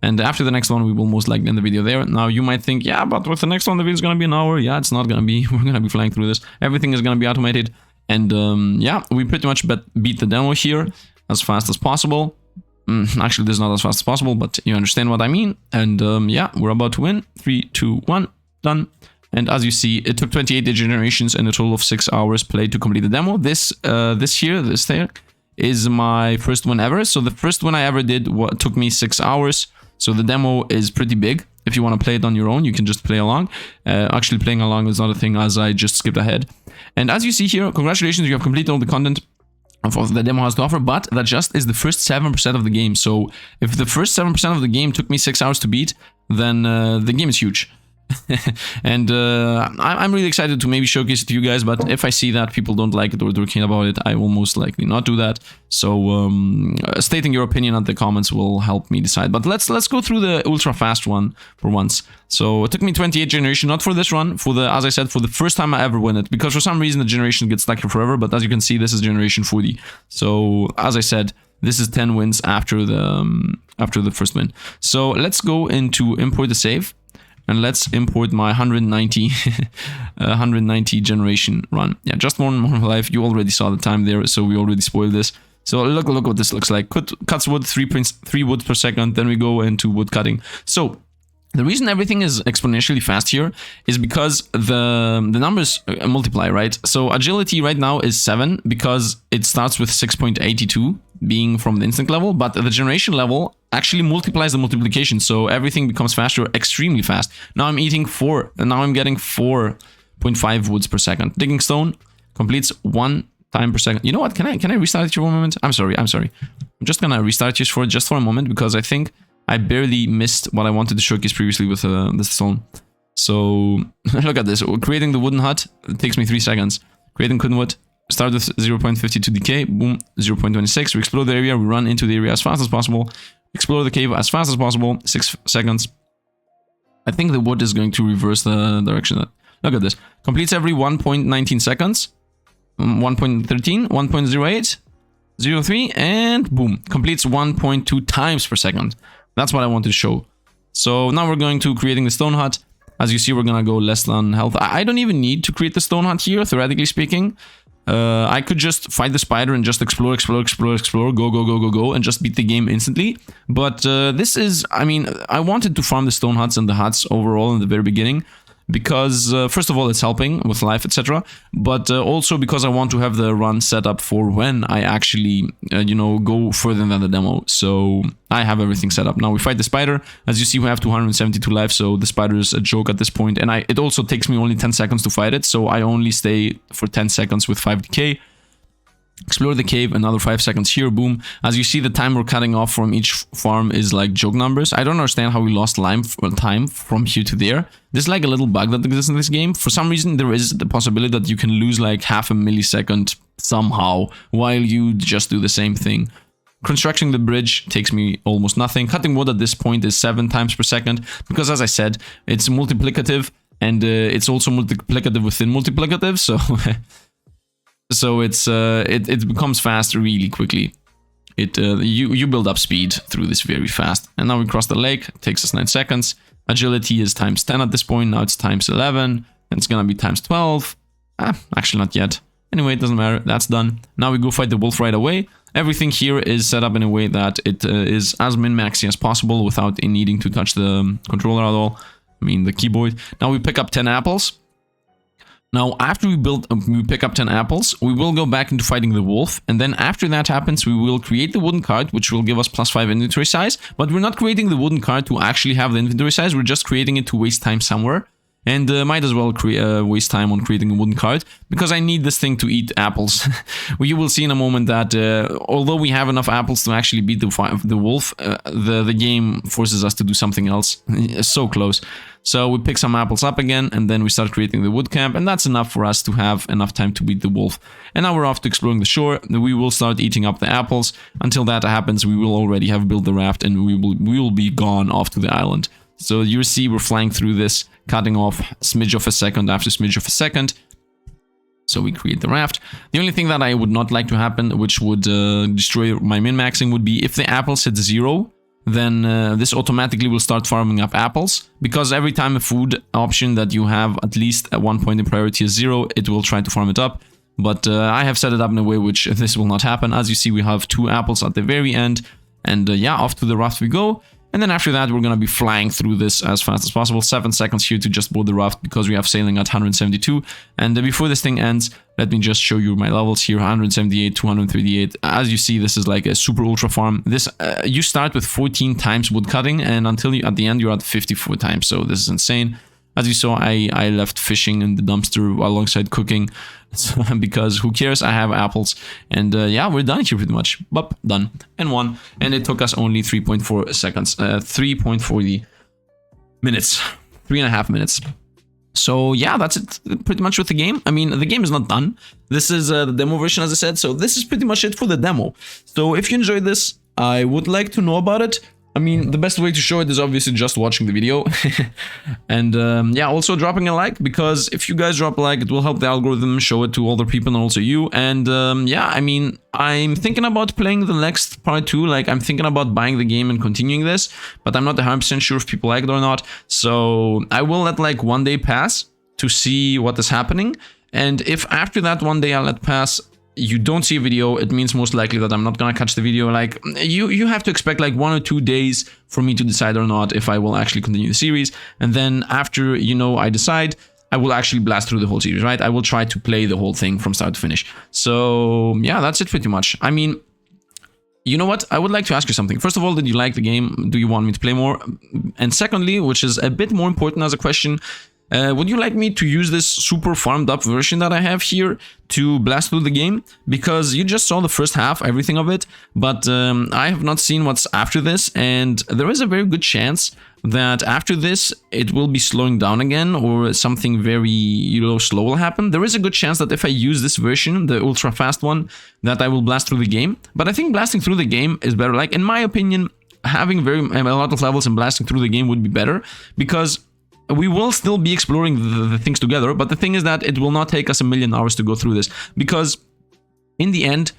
And after the next one, we will most likely end the video there. Now, you might think, yeah, but with the next one, the video is going to be an hour. Yeah, it's not going to be. We're going to be flying through this. Everything is going to be automated. And yeah, we pretty much beat the demo here as fast as possible. Actually, this is not as fast as possible, but you understand what I mean. And yeah, we're about to win. 3, 2, 1, done. And as you see, it took 28 generations and a total of 6 hours played to complete the demo. This there is my first one ever. So the first one I ever did took me 6 hours. So the demo is pretty big. If you want to play it on your own, you can just play along. Actually, playing along is not a thing, as I just skipped ahead. And as you see here, congratulations, you have completed all the content of the demo has to offer, but that just is the first 7% of the game. So if the first 7% of the game took me 6 hours to beat, then the game is huge. And I'm really excited to maybe showcase it to you guys, but if I see that people don't like it or they're keen about it, I will most likely not do that. So stating your opinion in the comments will help me decide. But let's go through the ultra fast one for once. So it took me 28 generation, not for this run, for the, as I said, for the first time I ever win it, because for some reason the generation gets stuck here forever. But as you can see, this is generation 40. So as I said, this is 10 wins after the first win. So let's go into import the save. And let's import my 190 generation run. Yeah, just one more life. You already saw the time there, so we already spoiled this. So look what this looks like. Cuts wood 3 wood per second. Then we go into wood cutting. So the reason everything is exponentially fast here is because the numbers multiply, right? So agility right now is 7 because it starts with 6.82 being from the instinct level, but the generation level actually multiplies the multiplication, so everything becomes faster, extremely fast. Now I'm eating 4, and now I'm getting 4.5 woods per second. Digging stone completes 1 time per second. You know what? Can I restart it for a moment? I'm sorry. I'm just gonna restart this for just for a moment because I think I barely missed what I wanted to showcase previously with the stone. So look at this. Creating the wooden hut, it takes me 3 seconds. Creating wooden wood, start with 0.52 decay, boom, 0.26. We explore the area, we run into the area as fast as possible. Explore the cave as fast as possible, 6 seconds. I think the wood is going to reverse the direction. Look at this. Completes every 1.19 seconds, 1.13, 1.08, 0.3, and boom. Completes 1.2 times per second. That's what I wanted to show. So now we're going to creating the stone hut. As you see, we're going to go less than health. I don't even need to create the stone hut here, theoretically speaking. I could just fight the spider and just explore, go, and just beat the game instantly. But this is, I mean, I wanted to farm the stone huts and the huts overall in the very beginning. Because, first of all, it's helping with life, etc. But also because I want to have the run set up for when I actually, you know, go further than the demo. So I have everything set up. Now we fight the spider. As you see, we have 272 life, so the spider is a joke at this point. And it also takes me only 10 seconds to fight it, so I only stay for 10 seconds with 5 decay. Explore the cave, another 5 seconds here, boom. As you see, the time we're cutting off from each farm is like joke numbers. I don't understand how we lost time from here to there. There's like a little bug that exists in this game. For some reason, there is the possibility that you can lose like half a millisecond somehow while you just do the same thing. Constructing the bridge takes me almost nothing. Cutting wood at this point is 7 times per second because, as I said, it's multiplicative and it's also multiplicative within multiplicative, so... So it becomes fast really quickly. You build up speed through this very fast. And now we cross the lake. It takes us 9 seconds. Agility is times 10 at this point. Now it's times 11. And it's gonna be times 12. Actually not yet. Anyway, it doesn't matter. That's done. Now we go fight the wolf right away. Everything here is set up in a way that it is as min-maxy as possible without needing to touch the controller at all. I mean the keyboard. Now we pick up 10 apples. Now, after we pick up 10 apples, we will go back into fighting the wolf. And then after that happens, we will create the wooden cart, which will give us +5 inventory size. But we're not creating the wooden cart to actually have the inventory size. We're just creating it to waste time somewhere. And might as well waste time on creating a wooden cart, because I need this thing to eat apples. You will see in a moment that although we have enough apples to actually beat the wolf, the game forces us to do something else. So close. So we pick some apples up again, and then we start creating the wood camp, and that's enough for us to have enough time to beat the wolf. And now we're off to exploring the shore. We will start eating up the apples. Until that happens, we will already have built the raft, and we will be gone off to the island. So you see we're flying through this, cutting off smidge of a second after smidge of a second. So we create the raft. The only thing that I would not like to happen, which would destroy my min-maxing, would be if the apples hit 0, then this automatically will start farming up apples, because every time a food option that you have at least at 1 point in priority is 0, it will try to farm it up. But I have set it up in a way which this will not happen. As you see, we have 2 apples at the very end, and yeah, off to the raft we go. And then after that, we're gonna be flying through this as fast as possible. 7 seconds here to just board the raft because we have sailing at 172. And before this thing ends, let me just show you my levels here: 178, 238. As you see, this is like a super ultra farm. This you start with 14 times wood cutting, and until you, at the end, you're at 54 times. So this is insane. As you saw, I left fishing in the dumpster alongside cooking, because who cares? I have apples, and yeah, we're done here pretty much. Bup, done, and won. And it took us only 3.4 seconds, 3.40 minutes, 3.5 minutes. So yeah, that's it pretty much with the game. I mean, the game is not done. This is the demo version, as I said, so this is pretty much it for the demo. So if you enjoyed this, I would like to know about it. I mean, the best way to show it is obviously just watching the video. And yeah, also dropping a like, because if you guys drop a like, it will help the algorithm show it to other people and also you. And yeah, I mean, I'm thinking about playing the next part 2. Like, I'm thinking about buying the game and continuing this, but I'm not 100% sure if people like it or not. So I will let like 1 day pass to see what is happening. And if after that 1 day I let pass, you don't see a video, it means most likely that I'm not gonna catch the video. Like, you have to expect like 1 or 2 days for me to decide or not if I will actually continue the series. And then after, you know, I decide, I will actually blast through the whole series, right? I will try to play the whole thing from start to finish. So yeah, that's it pretty much. I mean, you know what? I would like to ask you something. First of all, did you like the game? Do you want me to play more? And secondly, which is a bit more important as a question, would you like me to use this super farmed up version that I have here to blast through the game? Because you just saw the first half, everything of it, but I have not seen what's after this, and there is a very good chance that after this it will be slowing down again, or something very, you know, slow will happen. There is a good chance that if I use this version, the ultra fast one, that I will blast through the game. But I think blasting through the game is better. Like, in my opinion, having a lot of levels and blasting through the game would be better, because we will still be exploring the things together, but the thing is that it will not take us 1,000,000 hours to go through this, because in the end,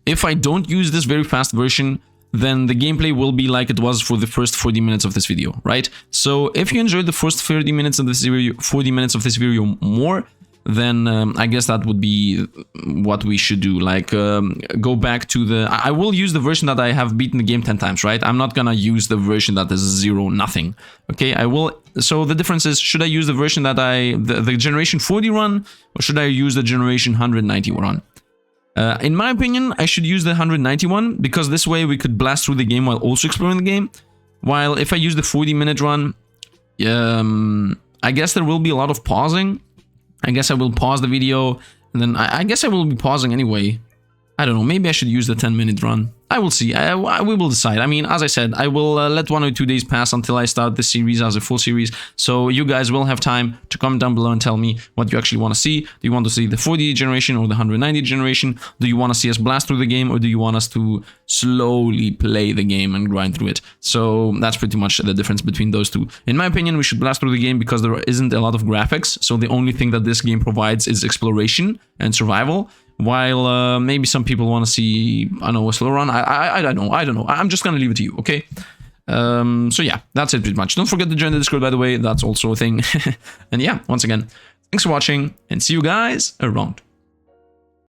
if I don't use this very fast version, then the gameplay will be like it was for the first 40 minutes of this video, right? So if you enjoyed the first 30 minutes of this video, 40 minutes of this video more, then I guess that would be what we should do. Like, go back to the... I will use the version that I have beaten the game 10 times, right? I'm not gonna use the version that is 0, nothing. Okay, I will... So the difference is, should I use the version that the generation 40 run, or should I use the generation 190 run? In my opinion, I should use the 191, because this way we could blast through the game while also exploring the game. While if I use the 40-minute run, I guess there will be a lot of pausing. I guess I will pause the video, and then I guess I will be pausing anyway. I don't know, maybe I should use the 10-minute run. I will see, we will decide. I mean, as I said, I will let 1 or 2 days pass until I start the series as a full series. So you guys will have time to comment down below and tell me what you actually want to see. Do you want to see the 40 generation or the 190 generation? Do you want to see us blast through the game, or do you want us to slowly play the game and grind through it? So that's pretty much the difference between those two. In my opinion, we should blast through the game because there isn't a lot of graphics. So the only thing that this game provides is exploration and survival. While maybe some people want to see, I don't know, a slow run. I don't know. I'm just gonna leave it to you, okay? So yeah, that's it pretty much. Don't forget to join the Discord, by the way. That's also a thing. And yeah, once again, thanks for watching, and see you guys around.